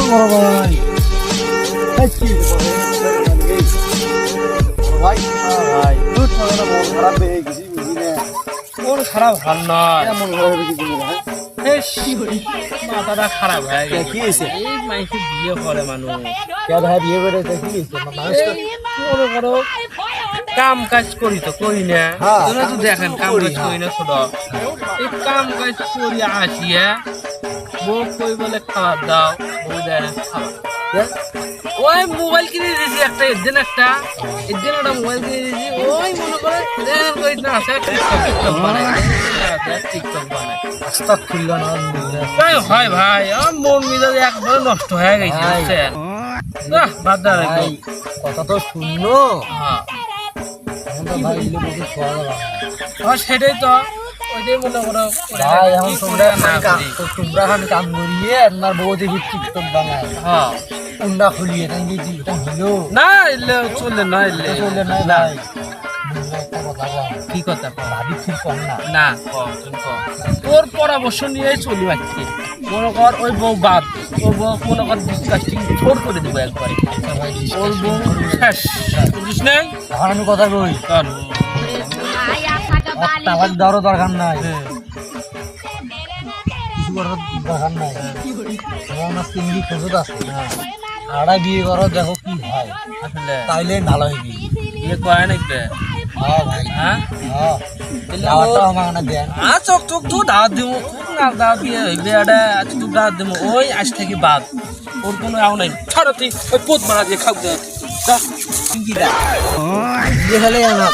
বড় ভাই ভাই ভাই দুধ মন খারাপ হয়ে গেছি বুঝিনা মন খারাপ ভাল নয় মন খারাপ হয়ে গেছি মাথাটা খারাপ হয়ে গেছে কি হয়েছে এই মাইকে বিয়ে করে মানুষ কে ভাই বিয়ে করে কি হয়েছে মানুষ মনে করো কাম কাজ করি তো করি না হ্যাঁ। তোরা তো দেখেন কাম করি, কাজ করি না ছোট এই কাম কাজ করি আসিয়া বউ কই বলে খাবার দাও বউ দেয় না খাবার ওই মোবাইল কিনে দিয়েছি একদিন একটা মোবাইল কিনে দিয়েছি ওই মনে করে দেখেন কই না আছে টিকটক বানায় টিকটক বানায় রাস্তা খুললো না তাই হয় ভাই আমার মন মেজাজ একবারে নষ্ট হয়ে গেছে ভাই। বুঝছেন? বাদ দাও ভাই একদম। কথা তো শুনলো হ্যাঁ। আমরা ভাই ইলে বসে শোয়া গেল সেটাই তো ওইটাই মনে করো ভাই এখন কি তোমরা করে না করি। তোমরা খান কাম করিয়ে আপনার বউ দেখি টিকটক বানায় হ্যাঁ। উন্ডা খুলিয়ে তাই জীবটা হলো না এলে চলে না এলে চলে নাই ভাই একটা কথা কম কি কথা কও? ভাবি ঠিক কম না না কও, তুমি কও। তোর পরামর্শ নিয়েই চলি বাচ্চি মনে কর ওই বউ বাদ ওর বউ মনে কর ডিসকাস্টিং ছোট করে দেবো একবারে আচ্ছা ভাই ওর বউ শেষ বুঝিস নাই এখন আমি কথা কই কর। টাকার দেওয়ারও দরকার নাই হ্যাঁ। কিছু করার দরকার নাই আমার চিংড়ি প্রচুর আছে আড়াই বিয়ে করো দেখো কি হয় আসলে তাইলে ভালো হইবি বিয়ে করে নাকি হ্যাঁ ভাই হ্যাঁ হ্যাঁ তাহলে দাওয়াতটা ওর- আমার না দেন চোখ চোখ তো দাওয়াত দিব খুব না দাওয়াত দিয়ে হইবে এটা আজ তো দাওয়াত দিব ওই আজ থেকে বাদ ওর কোনো আও নাই ছাড়ো তুই ওই পোত মারা দিয়ে খাও যা বিয়ে হলে আমার